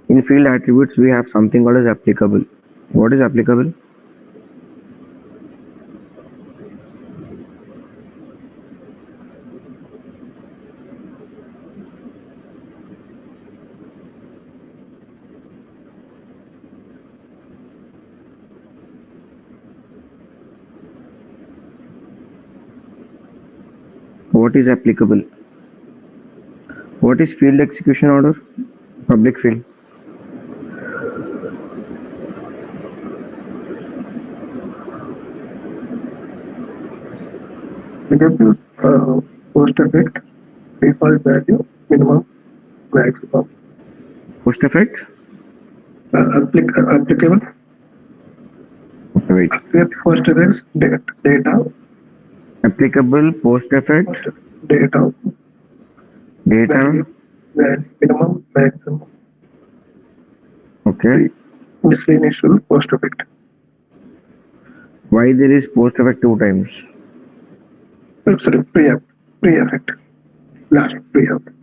In field attributes, we have something called as applicable. What is applicable? What is applicable? What is field execution order? Public field. Negative post effect, default value, minimum, maximum. Post effect? Applicable. Wait. Post effects, data. Applicable, post effect, data. Data. Minimum, maximum. Okay. Miscellaneous post effect. Why there is post effect 2 times? Sorry, pre-effect. Last pre-effect.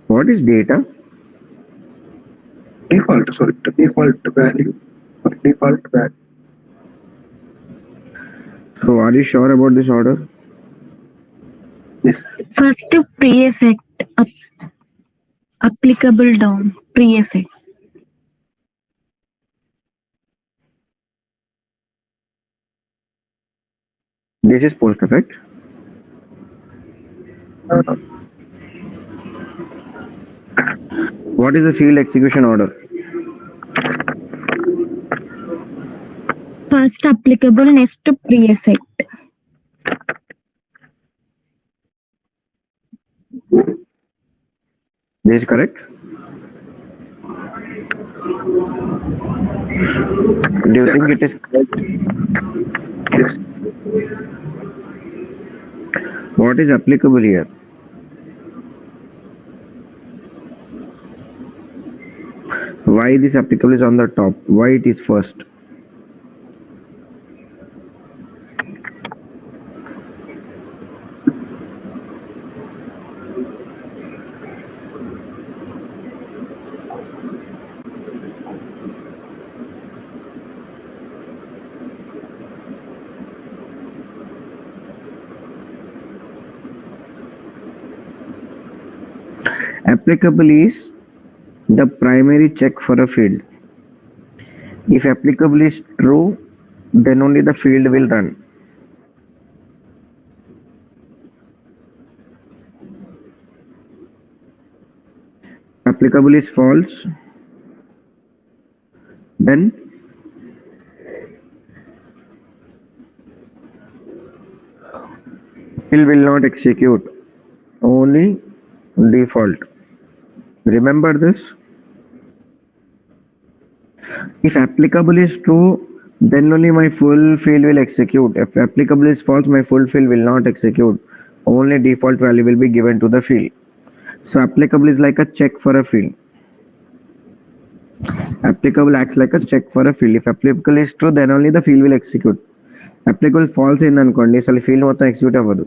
What is data? Default value. Default value. So are you sure about this order? Yes. First pre-effect, applicable down, pre-effect. This is post effect. What is the field execution order? First applicable, next pre-effect. This is correct? Do you think it is correct? Yes. What is applicable here? Why this applicable is on the top? Why it is first? Applicable is the primary check for a field. If applicable is true, then only the field will run. Applicable is false, then field will not execute, only default. Remember this. If applicable is true, then only my full field will execute. If applicable is false, my full field will not execute. Only default value will be given to the field. So applicable is like a check for a field. Applicable acts like a check for a field. If applicable is true, then only the field will execute. Applicable false in అనుకోండి అసలు field మొత్తం execute అవ్వదు.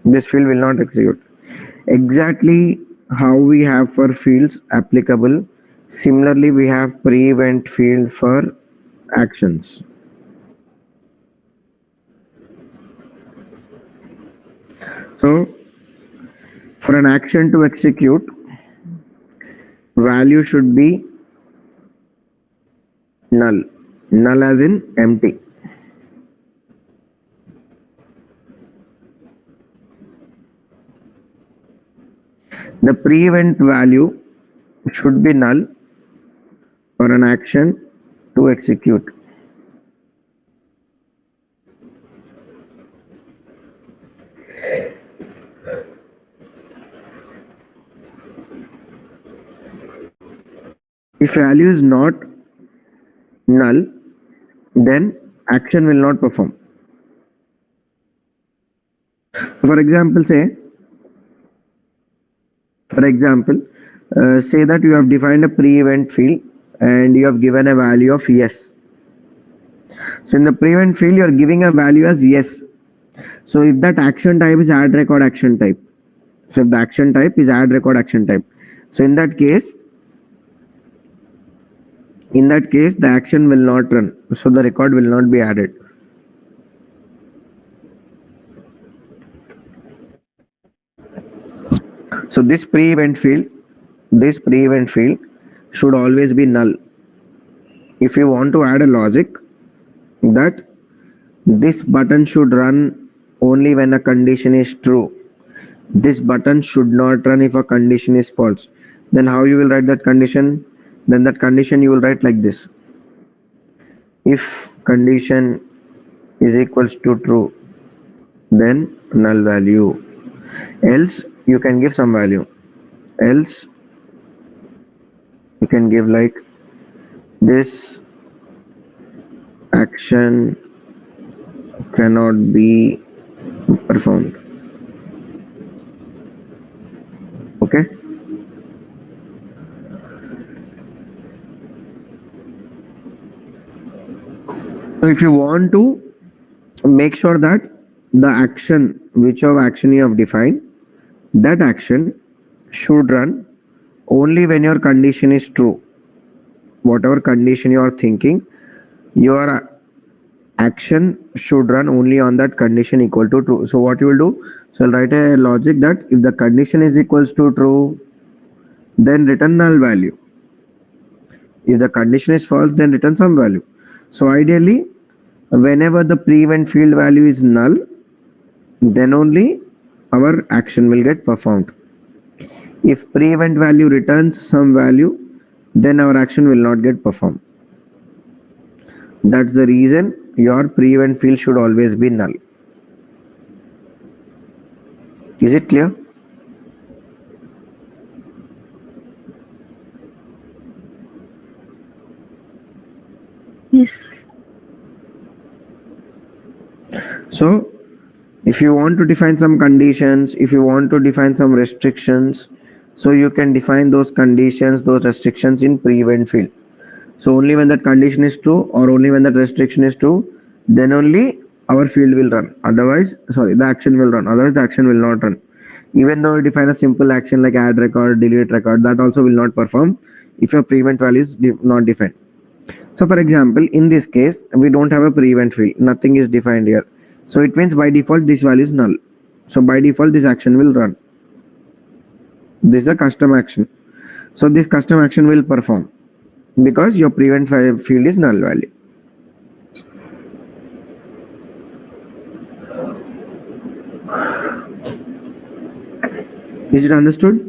This field will not execute. Exactly how we have for fields applicable, similarly we have pre-event field for actions. So for an action to execute, value should be null. Null as in empty. The pre-event value should be null for an action to execute. If value is not null, then action will not perform. For example, say that you have defined a pre-event field and you have given a value of yes. So in the pre-event field, you are giving a value as yes. So if that action type is add record action type, so if the action type is add record action type, So in that case, the action will not run, so the record will not be added. So this pre-event field should always be null. If you want to add a logic that this button should run only when a condition is true, this button should not run if a condition is false, then how you will write that condition? Then that condition you will write like this: if condition is equals to true, then null value, else you can give some value, else you can give like this action cannot be performed. Okay, so if you want to make sure that the action, whichever action you have defined, that action should run only when your condition is true. Whatever condition you are thinking, your action should run only on that condition equal to true. So what you will do? So I'll write a logic that if the condition is equals to true, then return null value. If the condition is false, then return some value. So ideally, whenever the pre-event field value is null, then only our action will get performed. If pre-event value returns some value, then our action will not get performed. That's the reason your pre-event field should always be null. Is it clear? Yes. So if you want to define some conditions, if you want to define some restrictions, so you can define those conditions, those restrictions in pre-event field. So only when that condition is true or only when that restriction is true, then only our field will run. Otherwise, sorry, the action will run. Otherwise, the action will not run. Even though you define a simple action like add record, delete record, that also will not perform if your pre-event value is not defined. So for example, in this case, we don't have a pre-event field. Nothing is defined here. So it means by default, this value is null. So by default, this action will run. This is a custom action. So this custom action will perform because your pre-event field is null value. Is it understood?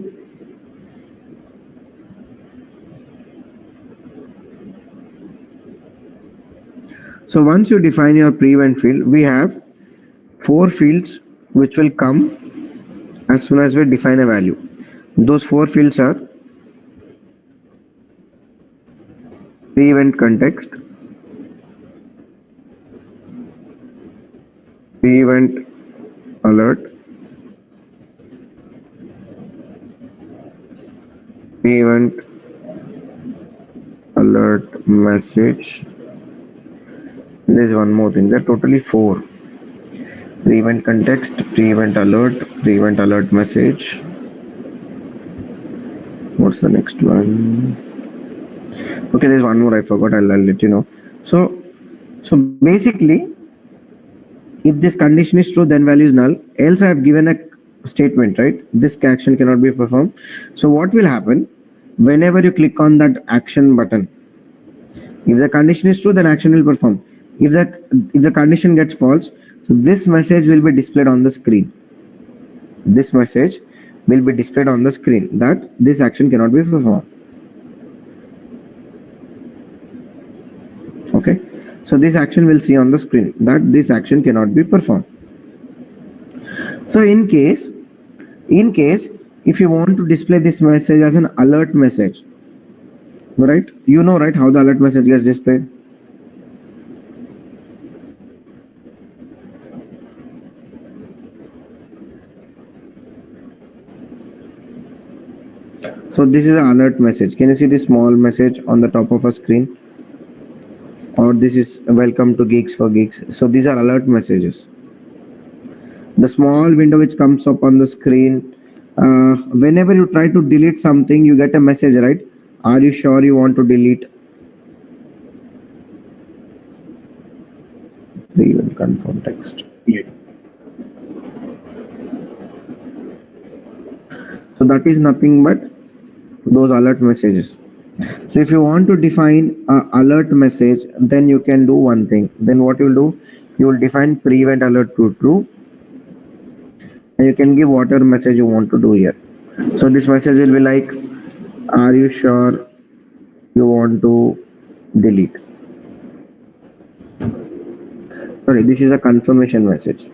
So once you define your pre-event field, we have 4 fields which will come as soon as we define a value. Those 4 fields are pre-event context, pre-event alert, pre-event alert message. There's one more thing. There are totally 4. Pre-event context, pre-event alert message. What's the next one? Okay, there's one more I forgot. I'll let you know. So basically, if this condition is true, then value is null. Else I have given a statement, right? This action cannot be performed. So what will happen whenever you click on that action button? If the condition is true, then action will perform. If the condition gets false, so this message will be displayed on the screen. This message will be displayed on the screen that this action cannot be performed. Okay, so this action will see on the screen that this action cannot be performed. So in case if you want to display this message as an alert message, right? You know, right, how the alert message gets displayed? So this is an alert message. Can you see this small message on the top of a screen? Or this is welcome to Geeks for Geeks. So these are alert messages. The small window which comes up on the screen Whenever you try to delete something, you get a message, right? Are you sure you want to delete? Even confirm text. Yeah. So that is nothing but those alert messages. So if you want to define a alert message, then you can do one thing. Then what you'll do, you will define prevent alert to true, and you can give whatever message you want to do here. So this message will be like, are you sure you want to delete? Sorry, this is a confirmation message.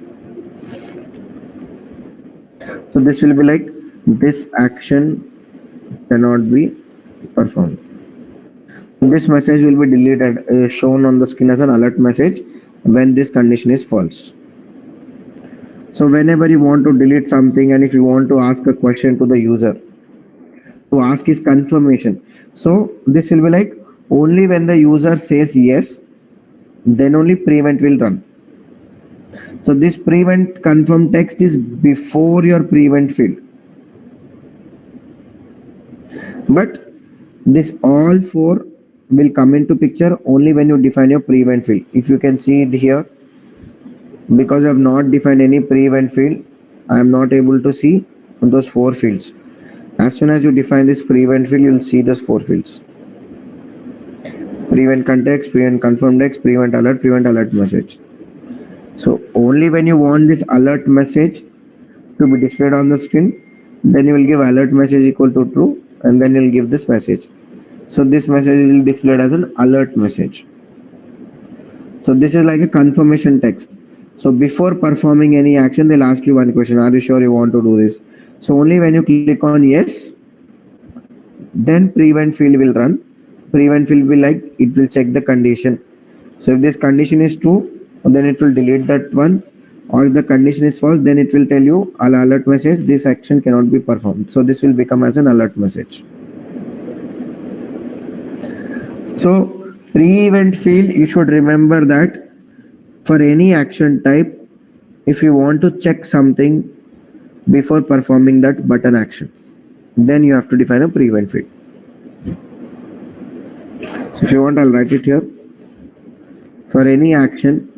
So this will be like, this action cannot be performed. This message will be deleted, shown on the screen as an alert message when this condition is false. So whenever you want to delete something, and if you want to ask a question to the user, to ask his confirmation, so this will be like, only when the user says yes, then only prevent will run. So this prevent confirm text is before your prevent field. But this all four will come into picture only when you define your prevent field. If you can see here, because I have not defined any prevent field, I am not able to see those four fields. As soon as you define this prevent field, you will see those four fields: prevent context, prevent confirm text, prevent alert message. So only when you want this alert message to be displayed on the screen, then you will give alert message equal to true, and then you will give this message. So this message will be displayed as an alert message. So this is like a confirmation text. So before performing any action, they'll ask you one question: are you sure you want to do this? So only when you click on yes, then prevent field will run. Prevent field will like, it will check the condition. So if this condition is true, then it will delete that one, or if the condition is false, then it will tell you an alert message, this action cannot be performed. So this will become as an alert message. So prevent field, you should remember that for any action type, if you want to check something before performing that button action, then you have to define a prevent field. So if you want, I'll write it here. For any action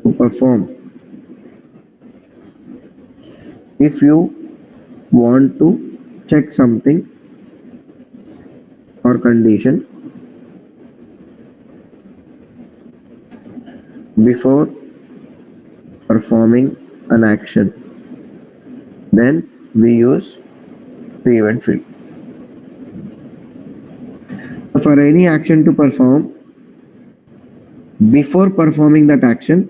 to perform, if you want to check something or condition before performing an action, then we use prevent field. For any action to perform, before performing that action,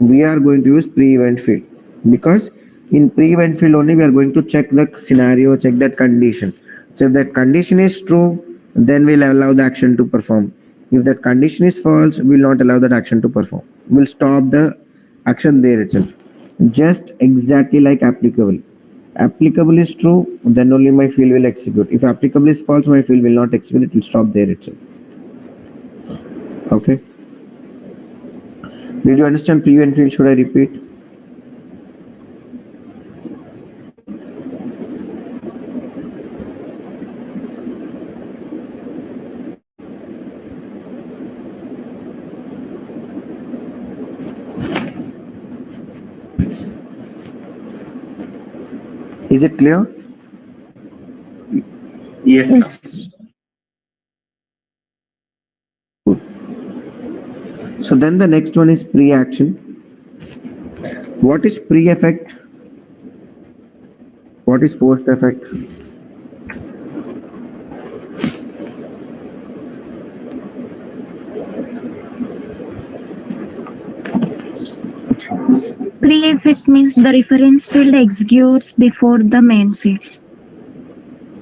we are going to use prevent field, because in prevent field only we are going to check the scenario, check that condition. So if that condition is true, then we'll allow the action to perform. If that condition is false, we'll not allow that action to perform. We'll stop the action there itself. Just exactly like applicable. Applicable is true, then only my field will execute. If applicable is false, my field will not execute, it will stop there itself. Okay. Did you understand prevent field? Should I repeat? Is it clear? Yes. Yes. So then the next one is pre-action. What is pre-effect? What is post-effect? Pre-effect means the reference field executes before the main field.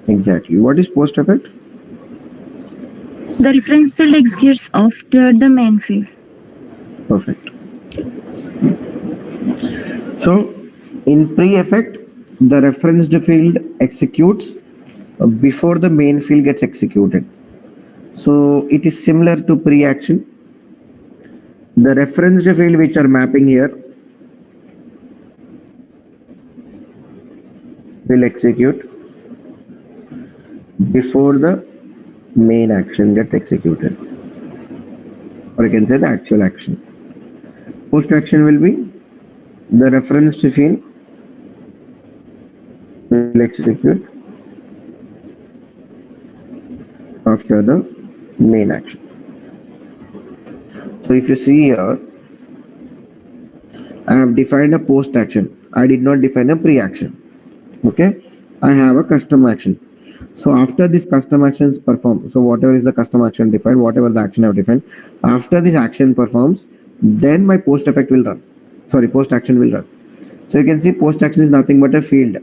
Exactly. What is post-effect? The reference field executes after the main field. Perfect. So in pre-effect, the referenced field executes before the main field gets executed. So it is similar to pre-action. The referenced field which are mapping here, will execute before the main action gets executed, or you can say the actual action. Post action will be the reference to field will execute after the main action. So if you see here, I have defined a post action. I did not define a pre action. Okay, I have a custom action. So after this custom action is performed, so whatever is the custom action defined, whatever the action I have defined, after this action performs, then my post effect will run. Sorry, post action will run. So you can see post action is nothing but a field.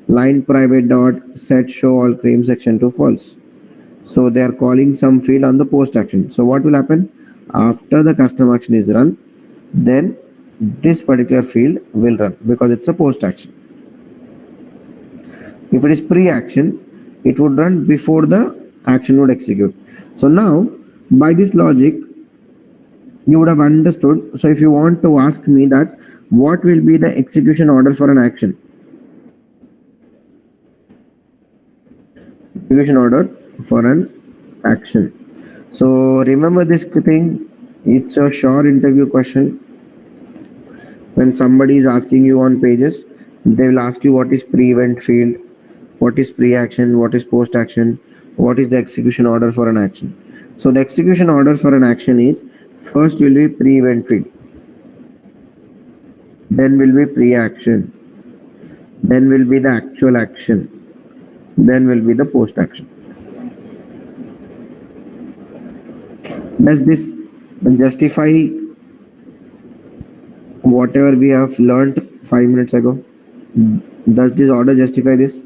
Line private dot set show all claim section to false. So they are calling some field on the post action. So what will happen after the custom action is run? Then this particular field will run because it's a post action. If it is pre-action, it would run before the action would execute. So now, by this logic, you would have understood. So if you want to ask me that, what will be the execution order for an action? Execution order for an action. So remember this thing, it's a short interview question. When somebody is asking you on pages, they will ask you what is pre-event field, what is pre-action, what is post-action, what is the execution order for an action. So the execution order for an action is, first will be pre-event field, then will be pre-action, then will be the actual action, then will be the post-action. Does this justify whatever we have learned 5 minutes ago? Does this order justify this?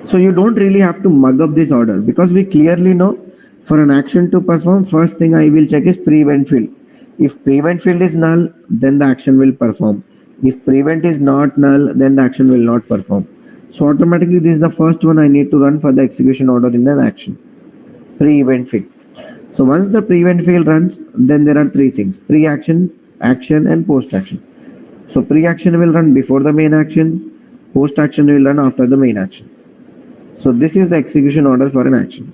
So you don't really have to mug up this order because we clearly know for an action to perform, first thing I will check is prevent field. If prevent field is null, then the action will perform. If prevent is not null, then the action will not perform. So automatically this is the first one I need to run for the execution order in an action. Pre-event field. So once the pre-event field runs, then there are three things: pre-action, action, and post-action. So pre-action will run before the main action, post-action will run after the main action. So this is the execution order for an action.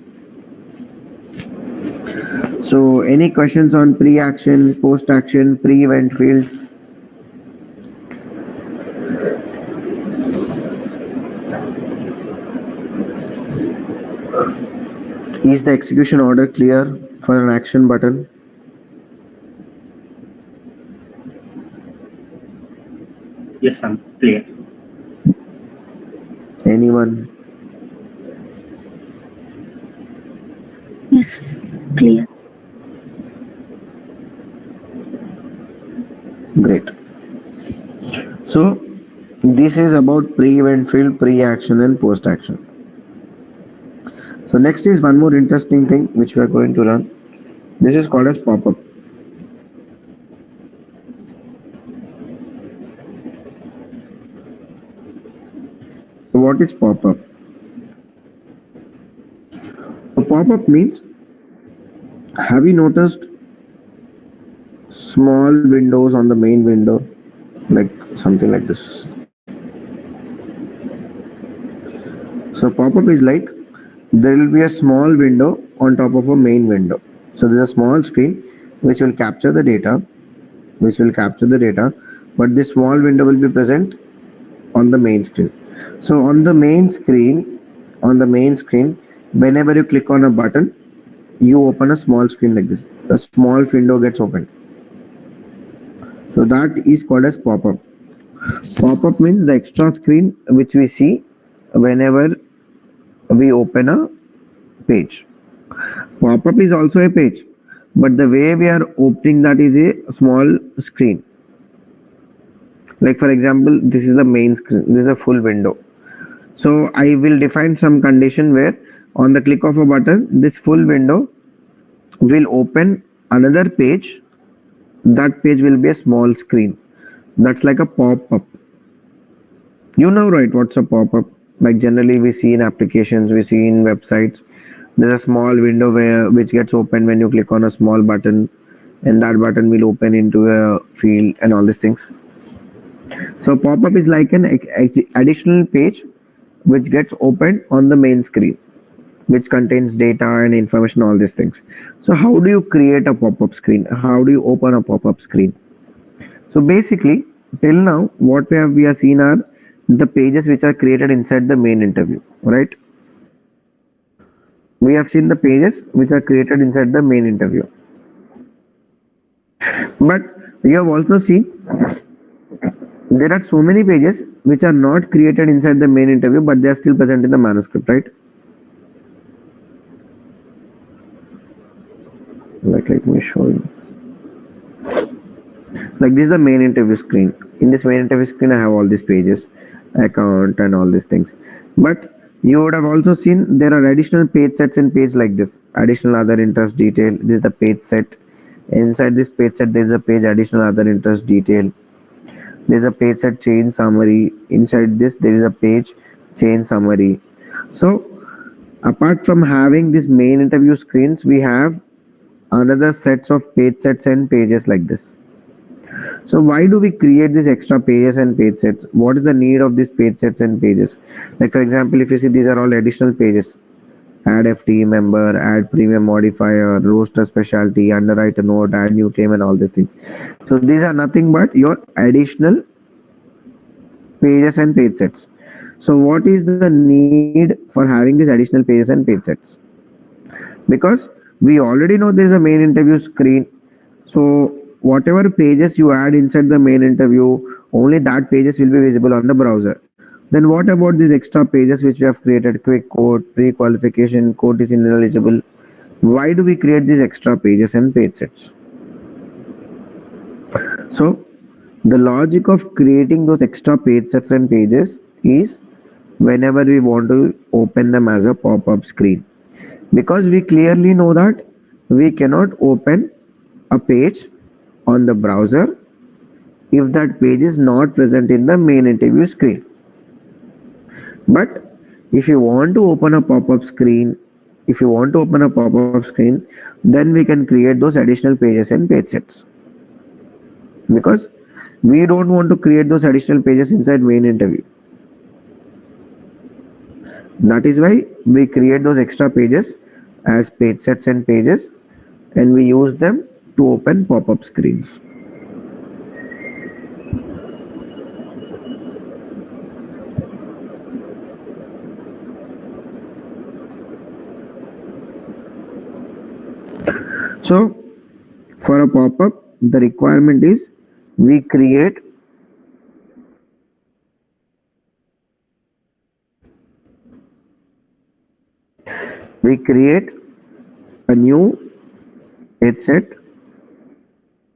So any questions on pre-action, post-action, pre-event field? Is the execution order clear for an action button? Yes, I'm clear. Anyone? Yes, clear. Great. So this is about pre-event field, pre-action, and post-action. So next is one more interesting thing which we are going to learn. This is called as pop-up. So what is pop-up? So pop-up means, have you noticed small windows on the main window, like something like this? So pop-up is like, there will be a small window on top of a main window. So there's a small screen which will capture the data, but this small window will be present on the main screen. So on the main screen, whenever you click on a button, you open a small screen like this. A small window gets opened. So that is called as pop-up. Pop-up means the extra screen which we see whenever we open a page. Pop-up is also a page, but the way we are opening that is a small screen. Like for example, this is the main screen, this is a full window. So I will define some condition where on the click of a button, this full window will open another page. That page will be a small screen. That's like a pop-up. You know, right? What's a pop-up? Like generally we see in applications, we see in websites, There's a small window which gets opened when you click on a small button, and that button will open into a field and all these things. So pop-up is like an additional page which gets opened on the main screen, which contains data and information, all these things. So how do you create a pop-up screen? How do you open a pop-up screen? So basically, till now, what we have seen are the pages which are created inside the main interview, right? We have seen the pages which are created inside the main interview. But we have also seen there are so many pages which are not created inside the main interview, but they are still present in the manuscript, right? Like, let me show you. Like, this is the main interview screen. In this main interview screen, I have all these pages, account and all these things. But you would have also seen there are additional page sets in page like this. Additional other interest detail. This is the page set. Inside this page set, there is a page additional other interest detail. There is a page set change summary. Inside this, there is a page change summary. So apart from having these main interview screens, we have another sets of page sets and pages like this. So why do we create these extra pages and page sets? What is the need of these page sets and pages? Like, for example, if you see, these are all additional pages. Add FT member, add premium modifier, roster specialty, underwrite a note, add new claim, and all these things. So these are nothing but your additional pages and page sets. So what is the need for having these additional pages and page sets? Because we already know there is a main interview screen. So whatever pages you add inside the main interview, only that pages will be visible on the browser. Then what about these extra pages which we have created? Quick quote, pre-qualification, quote is ineligible. Why do we create these extra pages and page sets? So the logic of creating those extra page sets and pages is whenever we want to open them as a pop-up screen, because we clearly know that we cannot open a page on the browser if that page is not present in the main interview screen. But if you want to open a pop-up screen, then we can create those additional pages and page sets, because we don't want to create those additional pages inside main interview. That is why we create those extra pages as page sets and pages, and we use them to open pop-up screens. So for a pop-up, the requirement is we create a new page set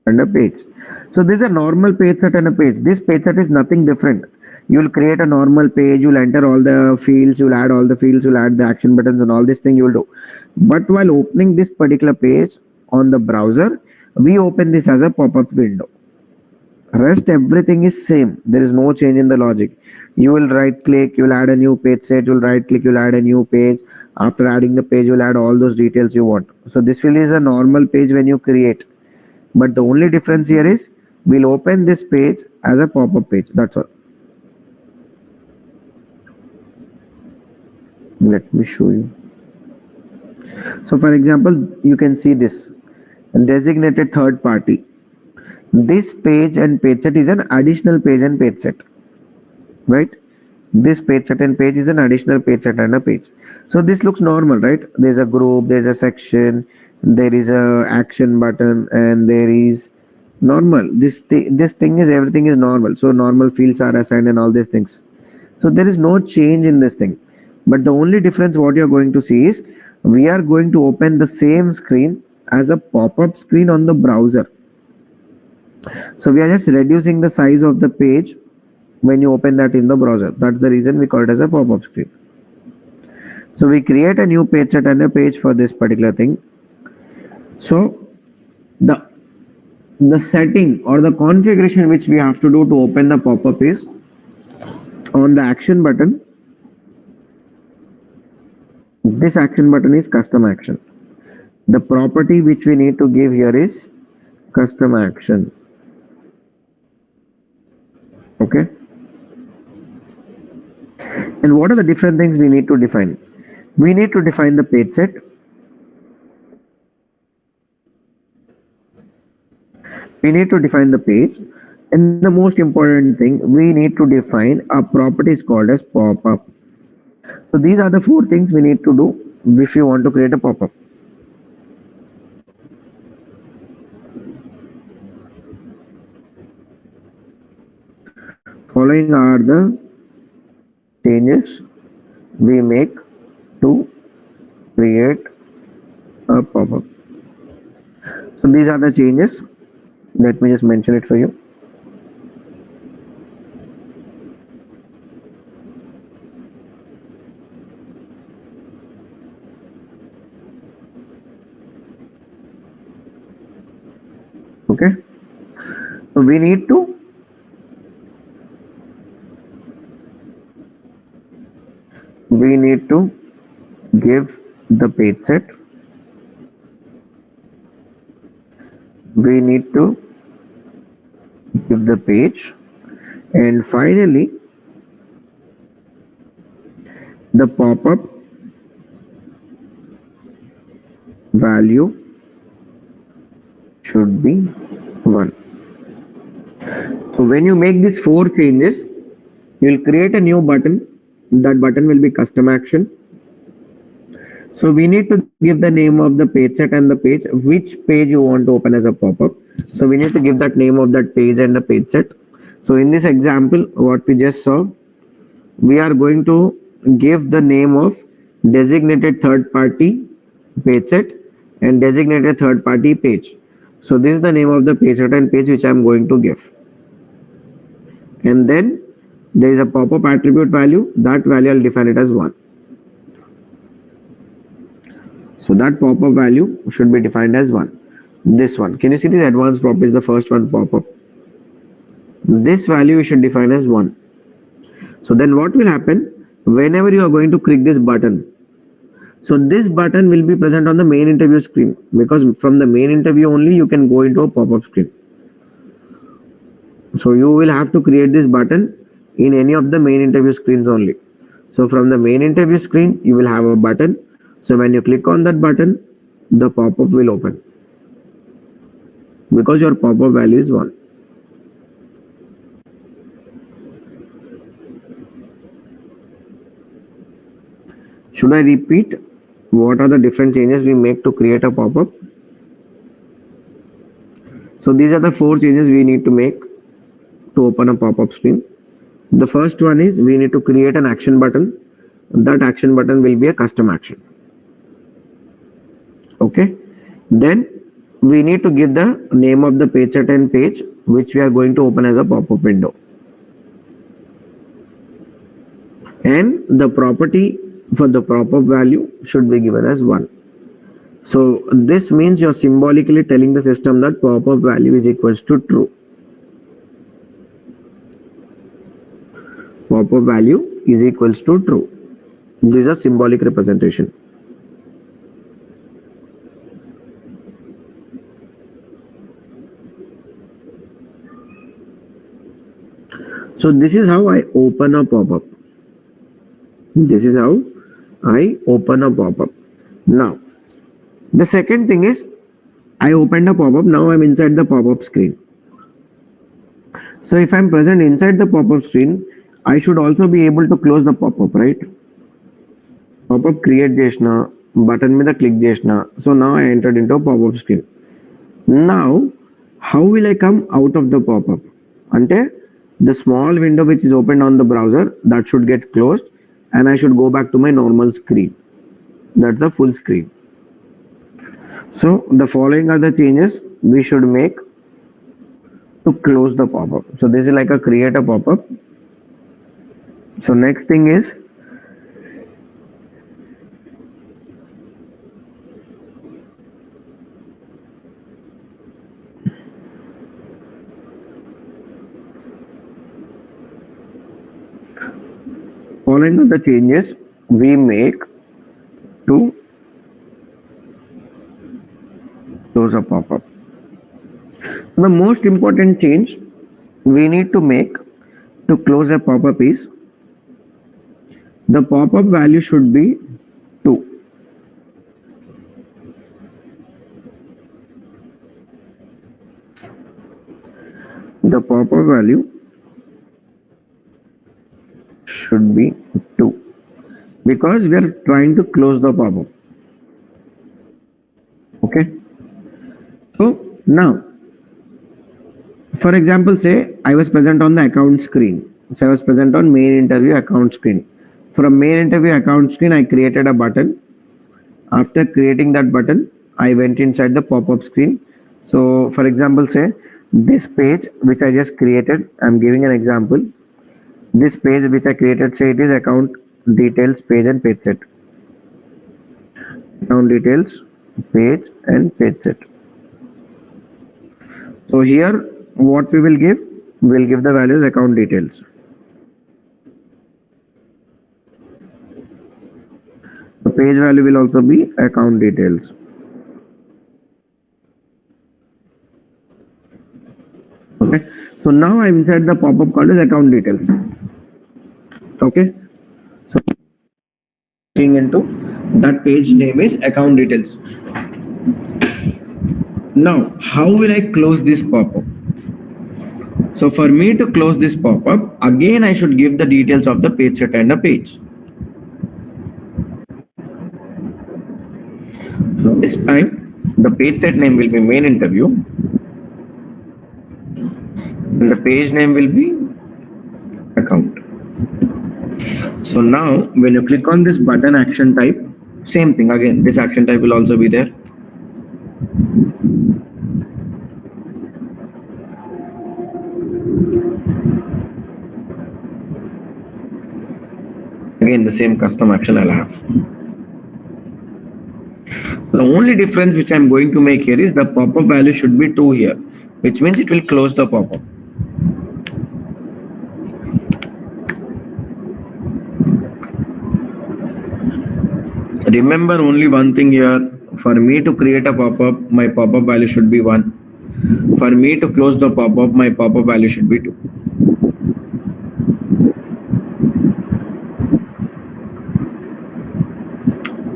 and a page. So this is a normal page set and a page. This page set is nothing different. You'll create a normal page, you'll enter all the fields, you'll add all the fields, you'll add the action buttons and all this thing you'll do. But while opening this particular page on the browser, we open this as a pop-up window. Rest everything is same. There is no change in the logic. You will right click, you'll add a new page set, you'll right click, you'll add a new page. After adding the page, you'll add all those details you want. So this really is a normal page when you create. But the only difference here is we'll open this page as a pop-up page. That's all. Let me show you. So for example, you can see this designated third party. This page and page set is an additional page and page set, right? This page set and page is an additional page set and a page. So this looks normal, right? There's a group, there's a section, there is a action button, and there is normal. This thing is, everything is normal. So normal fields are assigned and all these things. So there is no change in this thing. But the only difference what you're going to see is we are going to open the same screen as a pop-up screen on the browser. So we are just reducing the size of the page when you open that in the browser. That's the reason we call it as a pop-up screen. So we create a new page set and a page for this particular thing. So the setting or the configuration which we have to do to open the pop-up is on the action button. This action button is custom action. The property which we need to give here is custom action. Okay. And what are the different things we need to define? We need to define the page set. We need to define the page. And the most important thing, we need to define a property called as pop-up. So these are the four things we need to do if you want to create a pop-up. Following are the changes we make to create a pop-up. So these are the changes. Let me just mention it for you. Okay. So we need to give the page set. We need to give the page, and finally the pop-up value should be 1. So when you make these four changes, you will create a new button. That button will be custom action. So we need to give the name of the page set and the page, which page you want to open as a pop-up. So we need to give that name of that page and the page set. So in this example, what we just saw, we are going to give the name of designated third party page set and designated third party page. So this is the name of the page set and page which I am going to give. And then there is a pop-up attribute value. That value I'll define it as 1. So that pop-up value should be defined as 1. This one, can you see this advanced prop is the first one pop-up? This value you should define as 1. So then what will happen whenever you are going to click this button? So this button will be present on the main interview screen, because from the main interview only you can go into a pop-up screen. So you will have to create this button in any of the main interview screens only. So from the main interview screen, you will have a button. So when you click on that button, the pop-up will open, because your pop-up value is 1. Should I repeat what are the different changes we make to create a pop-up? So these are the 4 changes we need to make to open a pop-up screen. The first one is we need to create an action button. That action button will be a custom action. Okay. Then we need to give the name of the page set and page which we are going to open as a pop-up window. And the property for the pop-up value should be given as 1. So this means you're symbolically telling the system that pop-up value is equals to true. Pop-up value is equals to true. This is a symbolic representation. So this is how I open a pop-up. This is how I open a pop-up. Now, the second thing is I opened a pop-up. Now I'm inside the pop-up screen. So if I'm present inside the pop-up screen, I should also be able to close the pop-up, right? Pop-up create chesna, button మీద click chesna. So now I entered into a pop-up screen. Now, how will I come out of the pop-up? Ante the small window which is opened on the browser, that should get closed, and I should go back to my normal screen. That's the full screen. So the following are the changes we should make to close the pop-up. So this is like a create a pop-up. So next thing is following the changes we make close a pop-up. The most important change we need to make to close a pop-up is the pop-up value should be 2. The pop-up value should be 2 because we are trying to close the pop-up. Okay. So now, for example, say I was present on the account screen. So I was present on main interview account screen. From main interview account screen, I created a button. After creating that button, I went inside the pop-up screen. So for example, say this page which I just created, I'm giving an example. This page which I created, say it is account details page and page set. Account details page and page set. So here what we will give, we'll give the values account details. The page value will also be account details. Okay, so now I'm inside the pop-up called as account details. Okay, so looking into that page name is account details. Now, how will I close this pop-up? So for me to close this pop-up, again I should give the details of the page set and the page. So this time the page set name will be main interview and the page name will be account. So now when you click on this button action type, same thing again, this action type will also be there. Again the same custom action I'll have. The only difference which I'm going to make here is the pop-up value should be 2 here, which means it will close the pop-up. Remember only one thing here, for me to create a pop-up, my pop-up value should be 1. For me to close the pop-up, my pop-up value should be 2.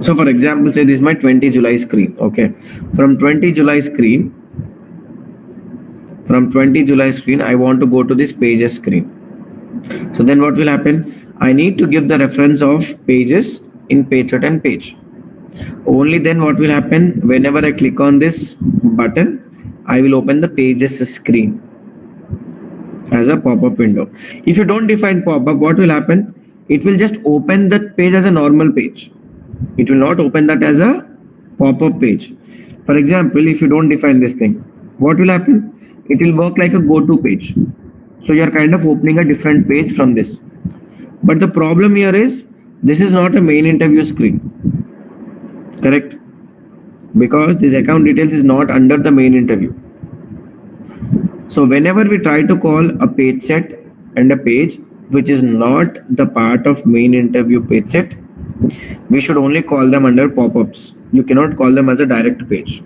So for example, say this is my 20 July screen. Okay, from 20 July screen, I want to go to this pages screen. So then what will happen? I need to give the reference of pages in page set and page. Only then what will happen, whenever I click on this button, I will open the pages screen as a pop-up window. If you don't define pop-up, what will happen? It will just open that page as a normal page. It will not open that as a pop-up page. For example, if you don't define this thing, what will happen? It will work like a go-to page. So you are kind of opening a different page from this. But the problem here is this is not a main interview screen. Correct? Because this account details is not under the main interview. So whenever we try to call a page set and a page which is not the part of main interview page set, we should only call them under pop-ups. You cannot call them as a direct page.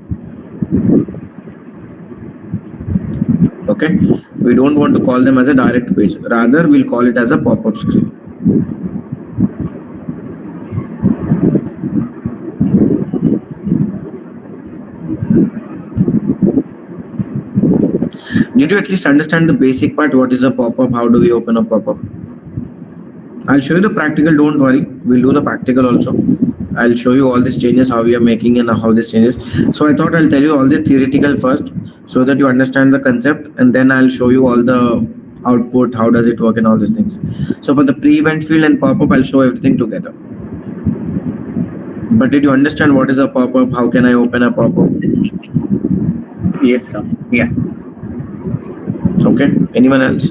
Okay, we don't want to call them as a direct page, rather we'll call it as a pop-up screen. Did you at least understand the basic part? What is a pop-up? How do we open a pop-up? I'll show you the practical, don't worry. We'll do the practical also. I'll show you all these changes, how we are making and how this changes. So I thought I'll tell you all the theoretical first so that you understand the concept, and then I'll show you all the output, how does it work and all these things. So for the pre-event field and pop-up, I'll show everything together. But did you understand what is a pop-up? How can I open a pop-up? Yes, sir. Yeah. Okay, anyone else?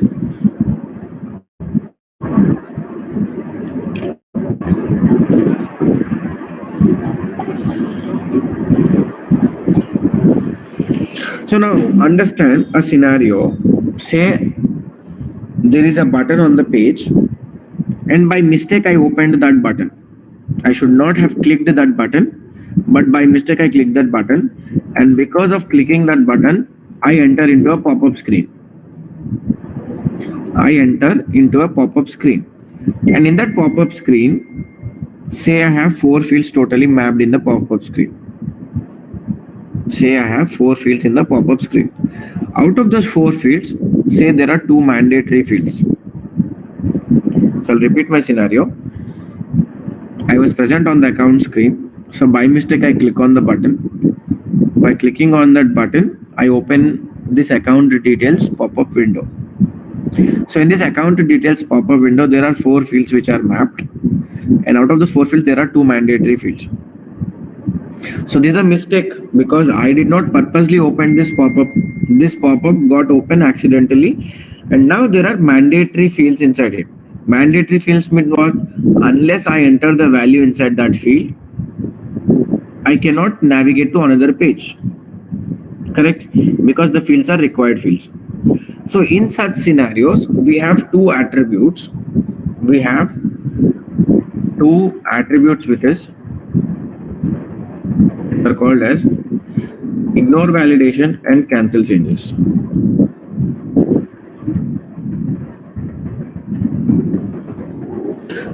So now understand a scenario. Say there is a button on the page and by mistake I opened that button. I should not have clicked that button, but by mistake I clicked that button and because of clicking that button, I enter into a pop-up screen. I enter into a pop-up screen, and in that pop-up screen, say I have 4 fields totally mapped in the pop-up screen. Say I have 4 fields in the pop-up screen. Out of those 4 fields, say there are 2 mandatory fields. So I'll repeat my scenario. I was present on the account screen. So by mistake, I click on the button. By clicking on that button, I open this account details pop-up window. So in this account details pop-up window, there are 4 fields which are mapped. And out of those 4 fields, there are 2 mandatory fields. So this is a mistake because I did not purposely open this pop-up. This pop-up got open accidentally, and now there are mandatory fields inside it. Mandatory fields mean what? Unless I enter the value inside that field, I cannot navigate to another page. Correct? Because the fields are required fields. So in such scenarios, we have 2 attributes. We have 2 attributes which are called as ignore validation and cancel changes.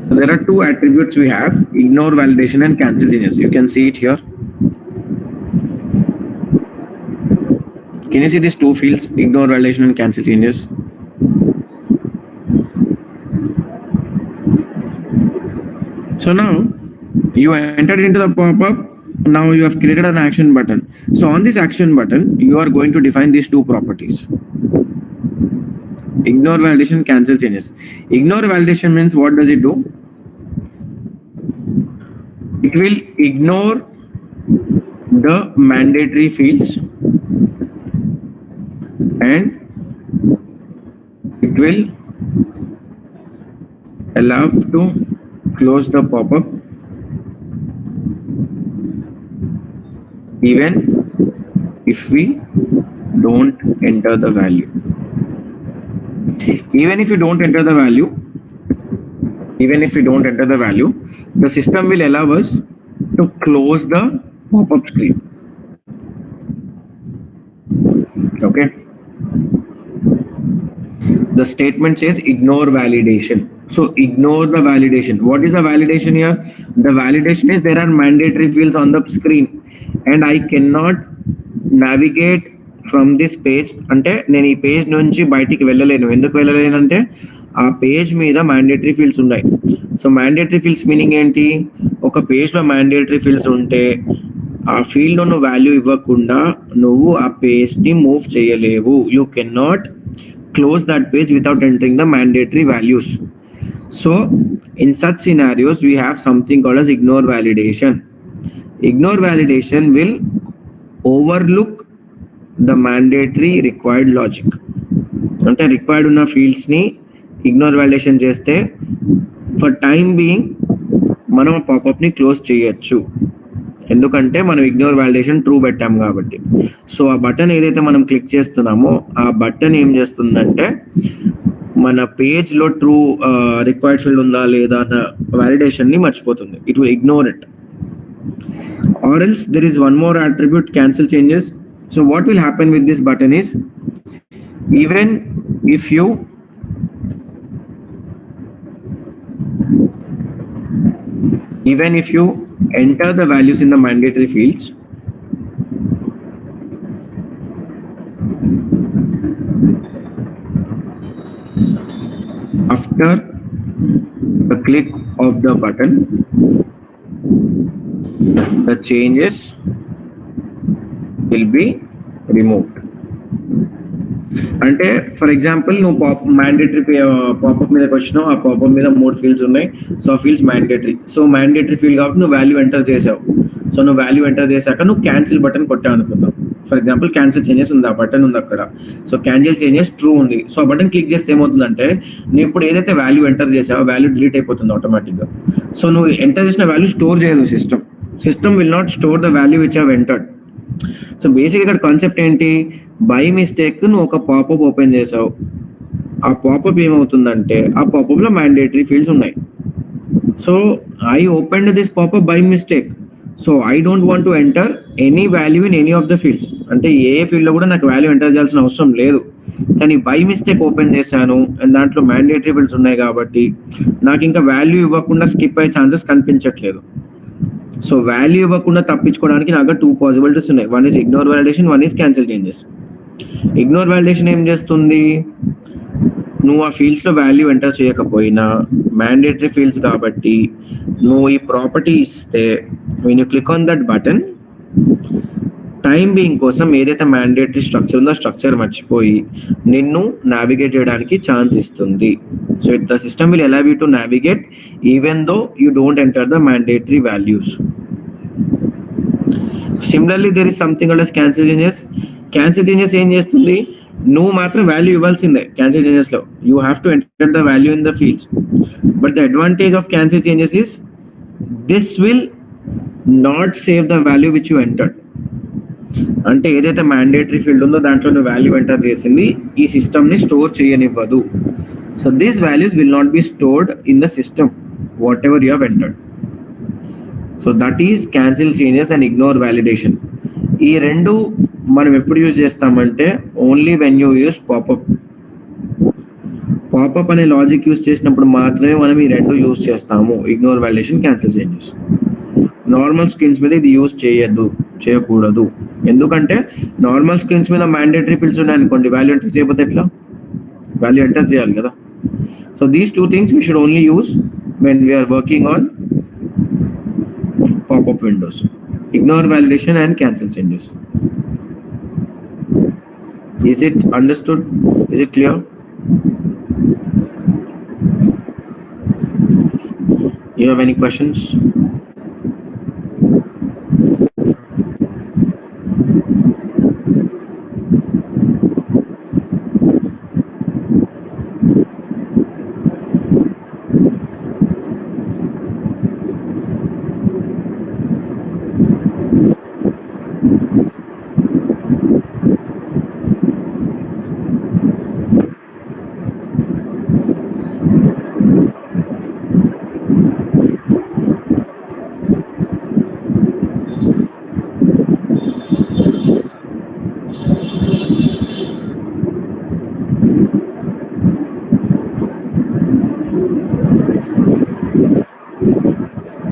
So there are 2 attributes we have, ignore validation and cancel changes. You can see it here. Can you see these 2 fields, ignore validation and cancel changes? So now you entered into the pop-up. Now you have created an action button. So on this action button, you are going to define these 2 properties. Ignore validation, cancel changes. Ignore validation means what does it do? It will ignore the mandatory fields and it will allow to close the pop-up even if we don't enter the value. Even if you don't enter the value, the system will allow us to close the pop-up screen. Okay. The statement says ignore validation. So ignore the validation. What is the validation here? The validation is there are mandatory fields on the screen and I cannot navigate from this page. అంటే నేను ఈ page నుంచి బయటికి వెళ్ళలేను. ఎందుకు వెళ్ళలేను అంటే ఆ పేజ్ మీద మ్యాండేటరీ ఫీల్డ్స్ ఉన్నాయి. సో మ్యాండేటరీ ఫీల్డ్స్ మీనింగ్ ఏంటి? ఒక పేజ్లో మ్యాండేటరీ ఫీల్డ్స్ ఉంటే ఆ ఫీల్డ్లో నువ్వు వాల్యూ ఇవ్వకుండా నువ్వు ఆ పేజ్ని మూవ్ చేయలేవు. You can not close that page without entering the mandatory values. So in such scenarios, we have something called as ignore validation. Ignore validation will overlook the mandatory required logic. అంటే required ఉన్న ఫీల్డ్స్ని ignore validation చేస్తే for time being మనం ఆ పాపప్ని close చేయొచ్చు. ఎందుకంటే మనం ignore validation true పెట్టాం కాబట్టి. సో ఆ బటన్ ఏదైతే మనం క్లిక్ చేస్తున్నామో ఆ బటన్ ఏం చేస్తుందంటే మన పేజ్లో ట్రూ రిక్వైర్డ్ ఫీల్డ్ ఉందా లేదా అన్న వాలిడేషన్ని మర్చిపోతుంది. It will ignore it. Or else there is one more attribute, cancel changes. So what will happen with this button is even if you enter the values in the mandatory fields, after the click of the button, the changes will be removed. అంటే for example నువ్వు mandatory popup మీదకి వచ్చినావు. ఆ popup మీద 3 fields ఉన్నాయి. So ఆ fields mandatory. So mandatory field కాబట్టి నువ్వు వాల్యూ ఎంటర్ చేసావు. సో నువ్వు వాల్యూ ఎంటర్ చేశాక నువ్వు క్యాన్సిల్ బటన్ కొట్టావు అనుకుందాం. ఫర్ ఎగ్జాంపుల్ క్యాన్సిల్ చేంజెస్ ఉంది, ఆ బటన్ ఉంది అక్కడ. సో క్యాన్సిల్ చేంజెస్ ట్రూ ఉంది. సో ఆ బటన్ క్లిక్ చేస్తే ఏమవుతుందంటే నువ్వు ఇప్పుడు ఏదైతే వాల్యూ ఎంటర్ చేసావో వాల్యూ డిలీట్ అయిపోతుంది ఆటోమేటిక్గా. సో నువ్వు ఎంటర్ చేసిన వాల్యూ స్టోర్ చేయదు system will not store the value which have entered. So basic ఇక్కడ కాన్సెప్ట్ ఏంటి? బై మిస్టేక్ నువ్వు ఒక పాపప్ ఓపెన్ చేసావు. ఆ పాపప్ ఏమవుతుందంటే ఆ పాపప్లో మ్యాండేటరీ ఫీల్డ్స్ ఉన్నాయి. So I opened this popup by mistake. So I don't want to enter any value in any of the fields, అంటే ఏ ఫీల్డ్లో కూడా నాకు వాల్యూ ఎంటర్ చేయాల్సిన అవసరం లేదు, కానీ బై మిస్టేక్ ఓపెన్ చేశాను అండ్ దాంట్లో మ్యాండేటరీ ఫీల్డ్స్ ఉన్నాయి కాబట్టి నాకు ఇంకా వాల్యూ ఇవ్వకుండా స్కిప్ అయ్యే ఛాన్సెస్ కనిపించట్లేదు. సో వాల్యూ ఇవ్వకుండా తప్పించుకోవడానికి నాకు 2 పాసిబిలిటీస్ ఉన్నాయి. One is ignore validation, one is cancel changes. Ignore validation ఏం చేస్తుంది, నువ్వు ఆ ఫీల్డ్స్లో వాల్యూ ఎంటర్ చేయకపోయినా మ్యాండేటరీ ఫీల్డ్స్ కాబట్టి నువ్వు ఈ ప్రాపర్టీ ఇస్తే when you click on that button, time being కోసం ఏదైతే మ్యాండేటరీ స్ట్రక్చర్ ఉందో స్ట్రక్చర్ మర్చిపోయి నిన్ను నావిగేట్ చేయడానికి ఛాన్స్ ఇస్తుంది. So it the system will allow you to navigate even though you don't enter the mandatory values. Similarly, there is something called as cancel changes. Cancel changes ఏం చేస్తుంది, నువ్వు మాత్రం value ఇవ్వాల్సిందే cancel changes లో. You have to enter the value in the fields. But the advantage of cancel changes is this will not save the value which you entered. అంటే ఏదైతే mandatory field ఉందో దాంట్లో నువ్వు వాల్యూ ఎంటర్ చేసింది ఈ system ని store చేయనివ్వదు. So these values will not be stored in the system whatever you have entered. So that is cancel changes and ignore validation. ఈ రెండు మనం ఎప్పుడు యూజ్ చేస్తామంటే only when you use popup. Popup అనే logic use చేసినప్పుడు మాత్రమే మనం ఈ రెండు యూజ్ చేస్తాము, ignore validation, cancel changes. Normal screens మీద ఇది యూజ్ చేయకూడదు. ఎందుకంటే నార్మల్ స్క్రీన్స్ మీద మ్యాండేటరీ ఫీల్డ్స్ ఉన్నాయి అనుకోండి, వాల్యూ ఎంటర్ చేయకపోతే ఎట్లా, వాల్యూ ఎంటర్ చేయాలి కదా. So these 2 things we should only use when we are working on pop-up windows: ignore validation and cancel changes. Is it understood? Is it clear? You have any questions?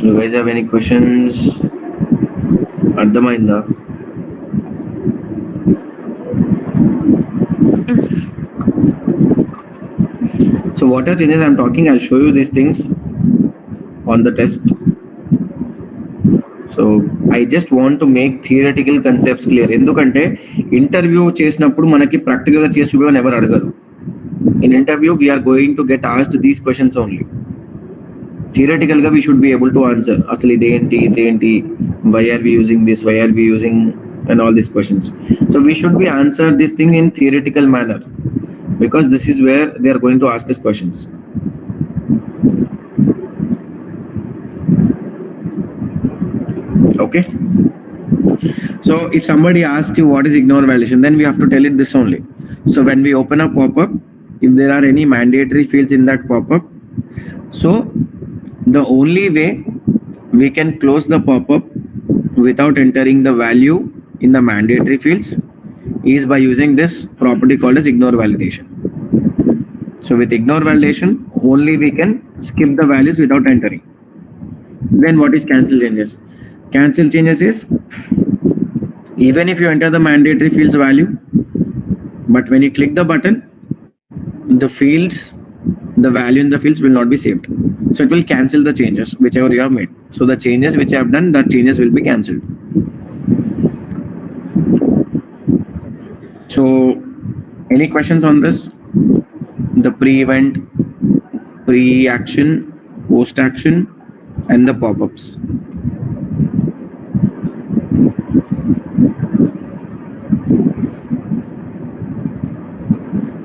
You guys have any questions? అర్థమైందా? Yes. So what are changes I'm talking? I'll show you these things on the test. So I just want to make theoretical concepts clear. ఎందుకంటే interview చేసినప్పుడు మనకి ప్రాక్టికల్గా చేసి చూపమని ఎవరు అడగరు. In interview we are going to get asked these questions only. Theoretical గా we should be able to answer అసలు ఇదేంటి, why are we using this, why are we using, and all these questions. So we should be answer this thing in theoretical manner because this is where they are going to ask us questions. Okay, so if somebody asks you what is ignore validation, then we have to tell it this only. So when we open a pop-up, if there are any mandatory fields in that pop-up, so the only way we can close the pop-up without entering the value in the mandatory fields is by using this property called as ignore validation. So with ignore validation only we can skip the values without entering. Then what is cancel changes? Cancel changes is even if you enter the mandatory fields value, but when you click the button, the fields, the value in the fields will not be saved. So it will cancel the changes whichever you have made. So the changes which I have done, that changes will be cancelled. So any questions on this? The pre-event, pre-action, post-action, and the pop-ups.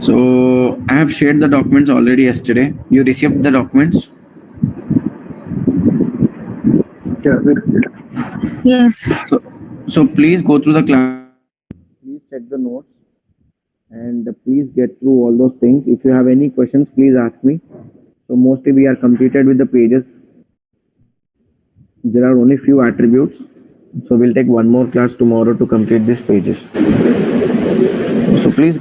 So I have shared the documents already yesterday. You received the documents? Yeah, very good. Yes. So please go through the class. Please check the notes and please get through all those things. If you have any questions, please ask me. So mostly we are completed with the pages. There are only few attributes. So we'll take one more class tomorrow to complete these pages. So please,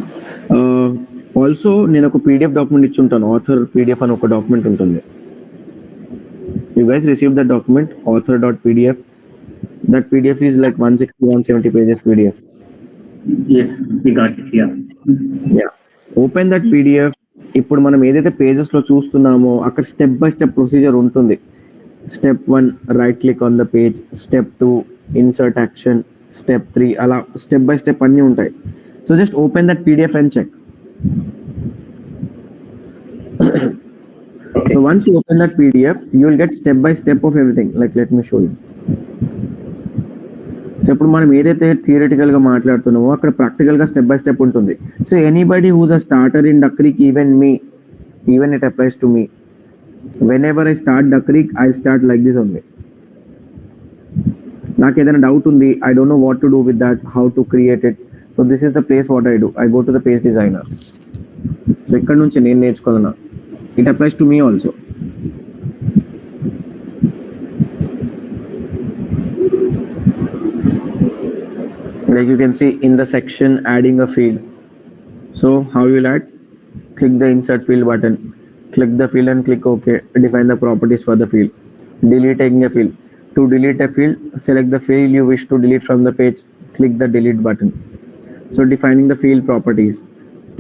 also నేను ఒక PDF document ఇచ్చి ఉంటాను, author PDF అని ఒక document ఉంటుంది. You guys received that document, author.pdf. That PDF is like 160, 170 pages PDF. Yes, we got it. Yeah. Yeah. Open that PDF. ఇప్పుడు మనం ఏదైతే పేజెస్లో చూస్తున్నామో అక్కడ స్టెప్ బై స్టెప్ ప్రొసీజర్ ఉంటుంది. Step 1 right click on the page, step 2 insert action, step 3 అలా step by step అన్నీ ఉంటాయి. So just open that PDF and check. So once you open that PDF, you will get step by step of everything. Like let me show you. So ఇప్పుడు మనం ఏదైతే థియరిటికల్గా మాట్లాడుతున్నామో అక్కడ ప్రాక్టికల్గా స్టెప్ బై స్టెప్ ఉంటుంది. So anybody who's a starter in Duck Creek, even it applies to me. Whenever I start Duck Creek, I start like this only. నాకు ఏదైనా డౌట్ ఉంది, I don't know what to do with that, how to create it. So this is the place what I do. I go to the page designer. So ఇక్కడ నుంచి నేను నేర్చుకోవాలన్నా, it applies to me also. Like you can see in the section adding a field. So how you will add? Click the insert field button, click the field and click OK. Define the properties for the field. Deleting a field. To delete a field, select the field you wish to delete from the page, click the delete button. So defining the field properties,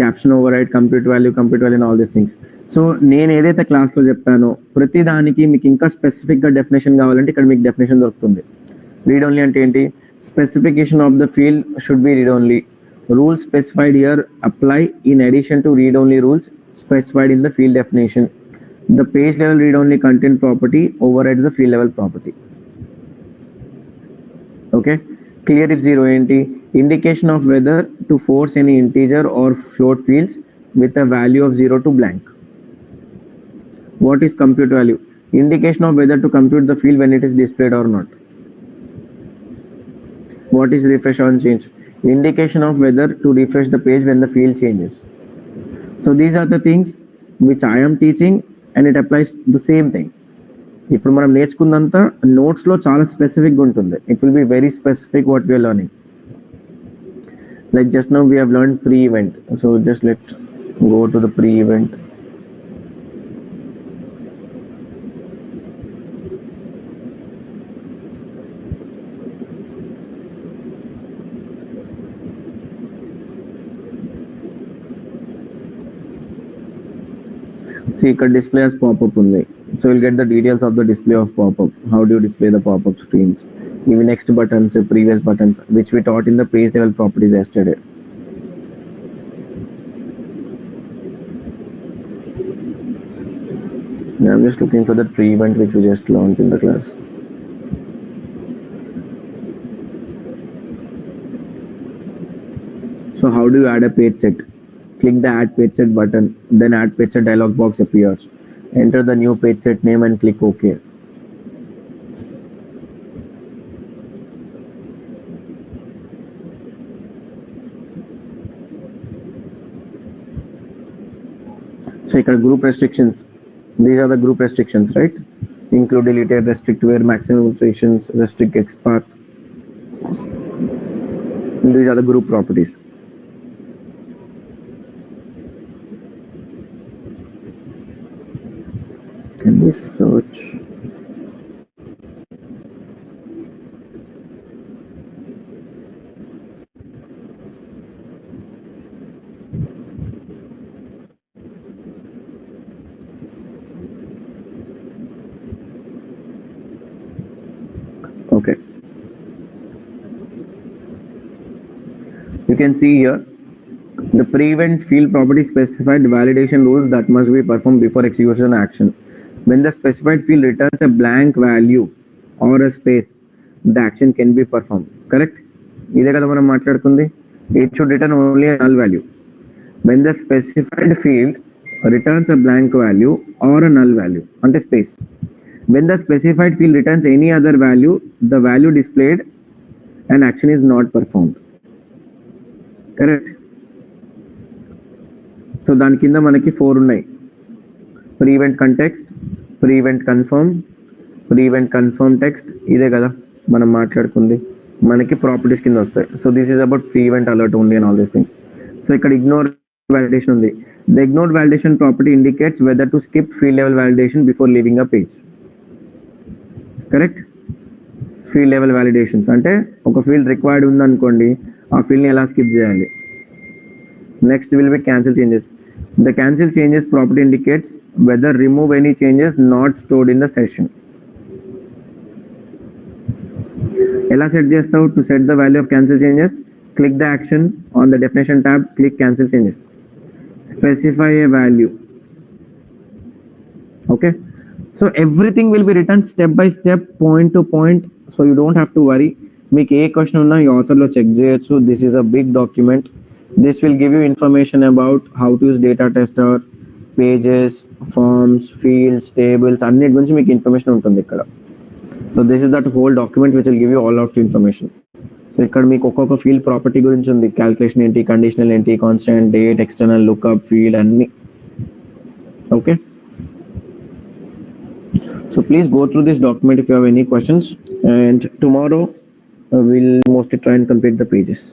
caption override, compute value and all these things. So నేను ఏదైతే క్లాస్లో చెప్పానో ప్రతి దానికి మీకు ఇంకా స్పెసిఫిక్గా definition కావాలంటే ఇక్కడ మీకు డెఫినేషన్ దొరుకుతుంది. రీడ్ ఓన్లీ అంటే ఏంటి? Specification of the field should be read only. Rules specified here apply in addition to read only rules specified in the field definition. The page level read only content property overrides the field level property. Okay, clear if zero enti indication of whether to force any integer or float fields with a value of 0 to blank. What is compute value? Indication of whether to compute the field when it is displayed or not. What is refresh on change? Indication of whether to refresh the page when the field changes. So these are the things which I am teaching and it applies the same thing. ఇప్పుడు మనం నేర్చుకున్నంత నోట్స్లో చాలా స్పెసిఫిక్గా ఉంటుంది. It will be very specific what we are learning. Like just now we have learned pre-event. So just let's go to the pre-event. See, ఇక్కడ display as pop-up ఉంది. So you'll get the details of the display of pop-up. How do you display the pop-up screens? Even next buttons, previous buttons, which we taught in the page level properties yesterday. Yeah, I'm just looking for the pre-event which we just learned in the class. So how do you add a page set? Click the add page set button, then add page set dialog box appears. Enter the new page set name and click OK. So here group restrictions. These are the group restrictions, right? Include, deleted, restrict, where maximum restrictions, restrict, XPath. These are the group properties. Can we search? Okay. You can see here the pre-event field property specified validation rules that must be performed before execution action. When the specified field returns a blank value or a space, the action can be performed. Correct? ఇదే కదా మనం మాట్లాడుకుంది. It should return only a null value. When the specified field returns a blank value or a null value, ante space. When the specified field returns any other value, the value displayed and action is not performed. Correct? So దాని కింద మనకి 4 ఉన్నాయి. Pre-event context, pre-event confirm, pre-event confirm text, ఇదే కదా. మనం మాట్లాడుకుంది మనకి properties కింద వస్తాయి. So this is about pre event alert only and all these things. So ఇక్కడ ఇగ్నోర్ validation ఉంది. The ignored validation property indicates whether to skip field level validation before leaving a page. Correct. Field level validations అంటే ఒక field required ఉందనుకోండి, ఆ ఫీల్డ్ని ఎలా skip చేయాలి. Next will be cancel changes. The cancel changes property indicates whether remove any changes not stored in the session. ఎలా set చేస్తావు? To set the value of cancel changes, click the action on the definition tab, click cancel changes, specify a value. Okay, so everything will be written step by step, point to point, so you don't have to worry. Make a question unna ee author lo check cheyochu. This is a big document. This will give you information about how to use data tester, pages, forms, fields, tables, అన్నిటి గురించి మీకు information ఉంటుంది ఇక్కడ. So this is that whole document which will give you all of the information. So ఇక్కడ మీకు ఒక్కొక్క field property గురించి ఉంది, క్యాల్కులేషన్ ఏంటి, కండిషనల్ ఏంటి, constant, date, external, lookup, field అన్ని. Okay, so please go through this document if you have any questions, and tomorrow will mostly try and complete the pages.